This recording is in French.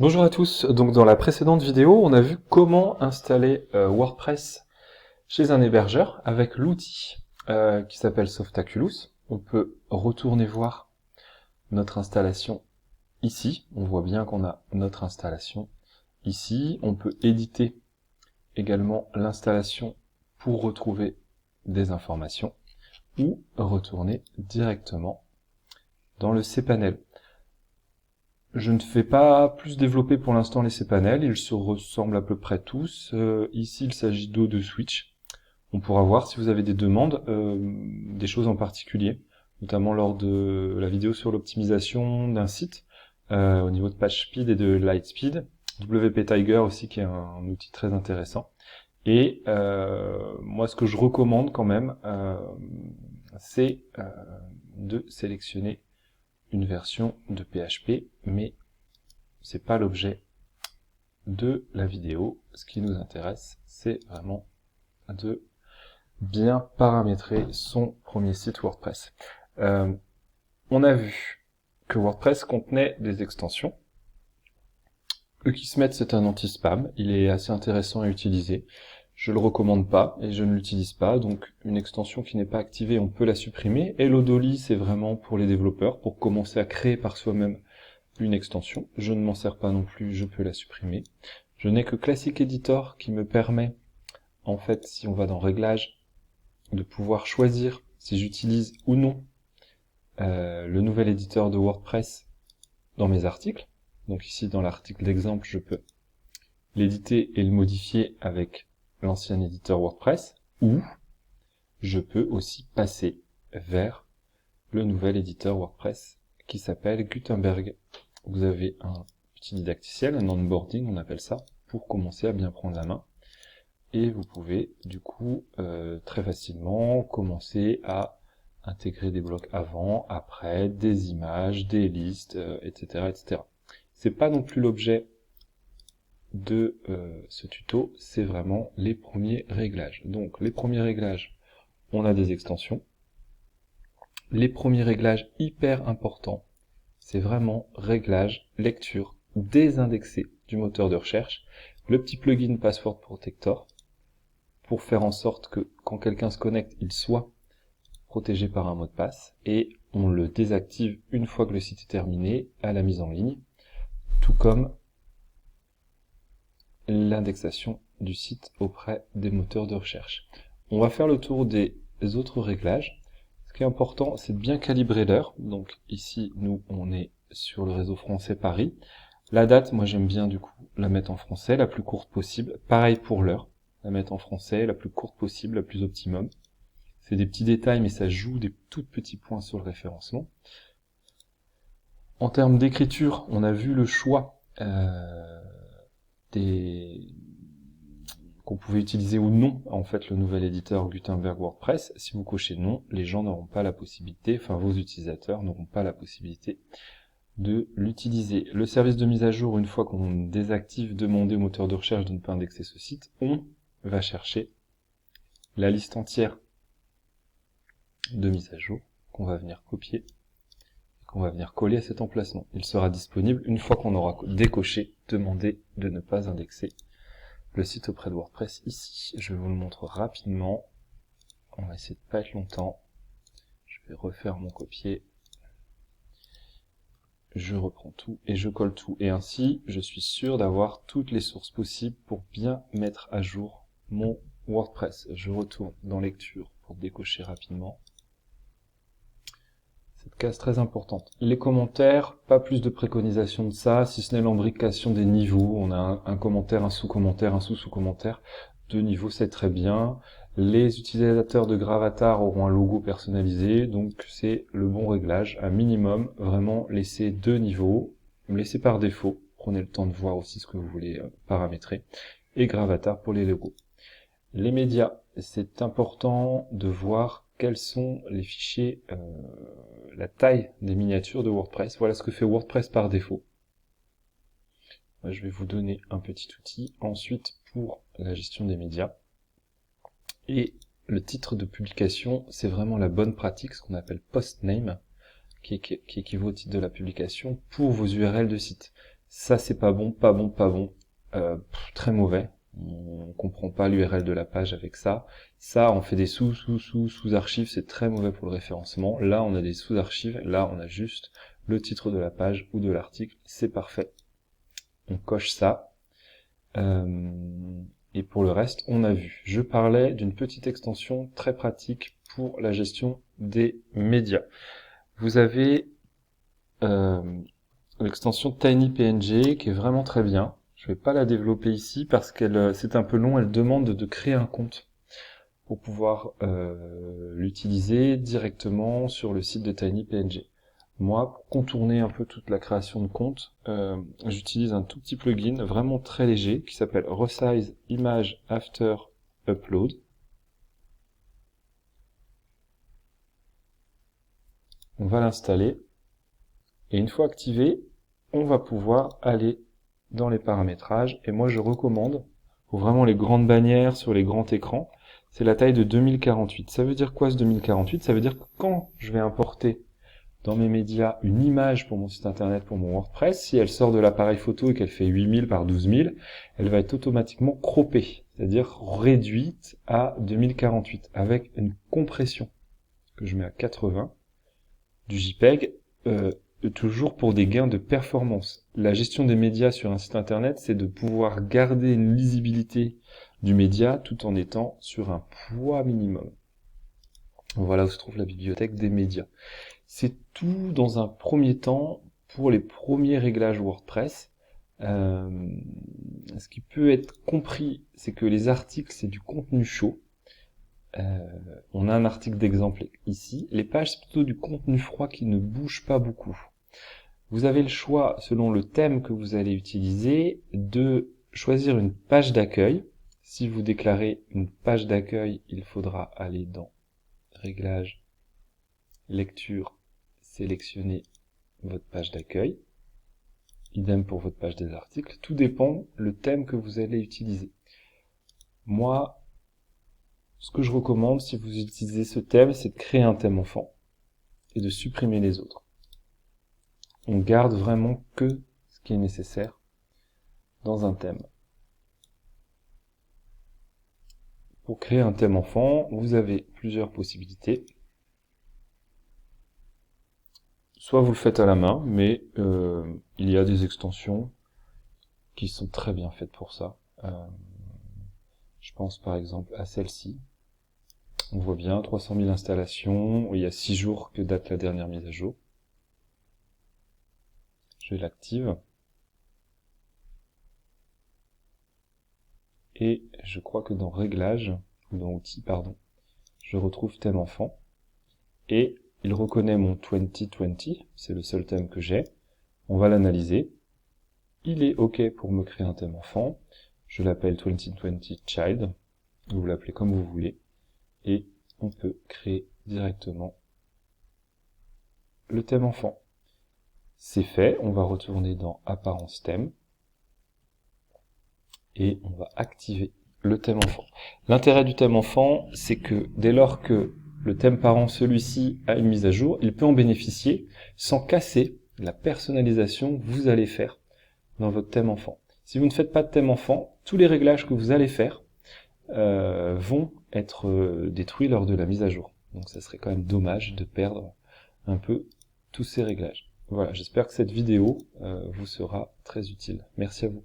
Bonjour à tous, donc dans la précédente vidéo, on a vu comment installer WordPress chez un hébergeur avec l'outil qui s'appelle Softaculous. On peut retourner voir notre installation ici, on voit bien qu'on a notre installation ici. On peut éditer également l'installation pour retrouver des informations ou retourner directement dans le cPanel. Je ne fais pas plus développer pour l'instant les cPanel, ils se ressemblent à peu près tous. Ici, il s'agit de switch. On pourra voir si vous avez des demandes, des choses en particulier, notamment lors de la vidéo sur l'optimisation d'un site, au niveau de page speed et de Lightspeed. WP Tiger aussi, qui est un outil très intéressant. Et moi, ce que je recommande quand même, c'est de sélectionner une version de PHP, mais c'est pas l'objet de la vidéo. Ce qui nous intéresse, c'est vraiment de bien paramétrer son premier site WordPress. On a vu que WordPress contenait des extensions. Ukismet, c'est un anti-spam, il est assez intéressant à utiliser. Je le recommande pas et je ne l'utilise pas, donc une extension qui n'est pas activée, on peut la supprimer. Hello Dolly, c'est vraiment pour les développeurs, pour commencer à créer par soi-même une extension. Je ne m'en sers pas non plus, je peux la supprimer. Je n'ai que Classic Editor qui me permet, en fait, si on va dans Réglages, de pouvoir choisir si j'utilise ou non le nouvel éditeur de WordPress dans mes articles. Donc ici, dans l'article d'exemple, je peux l'éditer et le modifier avec l'ancien éditeur WordPress, ou je peux aussi passer vers le nouvel éditeur WordPress qui s'appelle Gutenberg. Vous avez un petit didacticiel, un onboarding, on appelle ça, pour commencer à bien prendre la main. Et vous pouvez, du coup, très facilement commencer à intégrer des blocs avant, après, des images, des listes, etc., etc. C'est pas non plus l'objet de ce tuto, c'est vraiment les premiers réglages. Donc les premiers réglages, on a des extensions. Les premiers réglages hyper importants, c'est vraiment réglage, lecture, désindexé du moteur de recherche, le petit plugin Password Protector, pour faire en sorte que quand quelqu'un se connecte, il soit protégé par un mot de passe, et on le désactive une fois que le site est terminé à la mise en ligne, tout comme l'indexation du site auprès des moteurs de recherche. On va faire le tour des autres réglages. Ce qui est important, c'est de bien calibrer l'heure. Donc ici, nous, on est sur le réseau français Paris. La date, moi j'aime bien du coup la mettre en français, la plus courte possible. Pareil pour l'heure, la mettre en français, la plus courte possible, la plus optimum. C'est des petits détails, mais ça joue des tout petits points sur le référencement. En termes d'écriture, on a vu le choix qu'on pouvait utiliser ou non, en fait, le nouvel éditeur Gutenberg WordPress. Si vous cochez non, les gens n'auront pas la possibilité, enfin vos utilisateurs n'auront pas la possibilité de l'utiliser. Le service de mise à jour, une fois qu'on désactive, demander au moteur de recherche de ne pas indexer ce site, on va chercher la liste entière de mise à jour qu'on va venir copier et qu'on va venir coller à cet emplacement. Il sera disponible une fois qu'on aura décoché, demander de ne pas indexer le site auprès de WordPress ici. Je vous le montre rapidement. On va essayer de pas être longtemps. Je vais refaire mon copier. Je reprends tout et je colle tout. Et ainsi, je suis sûr d'avoir toutes les sources possibles pour bien mettre à jour mon WordPress. Je retourne dans lecture pour décocher rapidement. Cette case très importante. Les commentaires, pas plus de préconisation de ça, si ce n'est l'embrication des niveaux. On a un commentaire, un sous-commentaire, un sous-sous-commentaire. Deux niveaux, c'est très bien. Les utilisateurs de Gravatar auront un logo personnalisé, donc c'est le bon réglage. Un minimum, vraiment laisser deux niveaux, laisser par défaut. Prenez le temps de voir aussi ce que vous voulez paramétrer. Et Gravatar pour les logos. Les médias, c'est important de voir quels sont les fichiers, la taille des miniatures de WordPress. Voilà ce que fait WordPress par défaut. Moi, je vais vous donner un petit outil. Ensuite, pour la gestion des médias. Et le titre de publication, c'est vraiment la bonne pratique, ce qu'on appelle postname, qui équivaut au titre de la publication pour vos URL de site. Ça c'est pas bon, pas bon, pas bon. Très mauvais. On comprend pas l'URL de la page avec ça. Ça, on fait des sous-archives, c'est très mauvais pour le référencement. Là, on a des sous-archives, là, on a juste le titre de la page ou de l'article, c'est parfait. On coche ça. Et pour le reste, on a vu. Je parlais d'une petite extension très pratique pour la gestion des médias. Vous avez l'extension TinyPNG qui est vraiment très bien. Je vais pas la développer ici parce qu'elle c'est un peu long, elle demande de créer un compte pour pouvoir l'utiliser directement sur le site de TinyPNG. Moi, pour contourner un peu toute la création de compte, j'utilise un tout petit plugin vraiment très léger qui s'appelle Resize Image After Upload. On va l'installer et une fois activé, on va pouvoir aller dans les paramétrages et moi je recommande pour vraiment les grandes bannières sur les grands écrans, c'est la taille de 2048. Ça veut dire quoi ce 2048? Ça veut dire que quand je vais importer dans mes médias une image pour mon site internet, pour mon WordPress, si elle sort de l'appareil photo et qu'elle fait 8000 par 12000, elle va être automatiquement croppée, c'est-à-dire réduite à 2048 avec une compression que je mets à 80 du JPEG, toujours pour des gains de performance. La gestion des médias sur un site internet, c'est de pouvoir garder une lisibilité du média tout en étant sur un poids minimum. Voilà où se trouve la bibliothèque des médias. C'est tout dans un premier temps pour les premiers réglages WordPress. Ce qui peut être compris, c'est que les articles, c'est du contenu chaud. On a un article d'exemple ici. Les pages, c'est plutôt du contenu froid qui ne bouge pas beaucoup. Vous avez le choix, selon le thème que vous allez utiliser, de choisir une page d'accueil. Si vous déclarez une page d'accueil, il faudra aller dans Réglages, Lecture, sélectionner votre page d'accueil. Idem pour votre page des articles. Tout dépend le thème que vous allez utiliser. Moi, ce que je recommande si vous utilisez ce thème, c'est de créer un thème enfant et de supprimer les autres. On garde vraiment que ce qui est nécessaire dans un thème. Pour créer un thème enfant, vous avez plusieurs possibilités. Soit vous le faites à la main, mais il y a des extensions qui sont très bien faites pour ça. Je pense par exemple à celle-ci. On voit bien 300 000 installations, il y a 6 jours que date la dernière mise à jour. Je l'active. Et je crois que dans Réglages, ou dans Outils, pardon, je retrouve thème enfant. Et il reconnaît mon 2020, c'est le seul thème que j'ai. On va l'analyser. Il est OK pour me créer un thème enfant. Je l'appelle 2020 Child. Vous l'appelez comme vous voulez. Et on peut créer directement le thème enfant. C'est fait. On va retourner dans Apparence thème. Et on va activer le thème enfant. L'intérêt du thème enfant, c'est que dès lors que le thème parent, celui-ci, a une mise à jour, il peut en bénéficier sans casser la personnalisation que vous allez faire dans votre thème enfant. Si vous ne faites pas de thème enfant, tous les réglages que vous allez faire vont être détruits lors de la mise à jour. Donc ça serait quand même dommage de perdre un peu tous ces réglages. Voilà, j'espère que cette vidéo vous sera très utile. Merci à vous.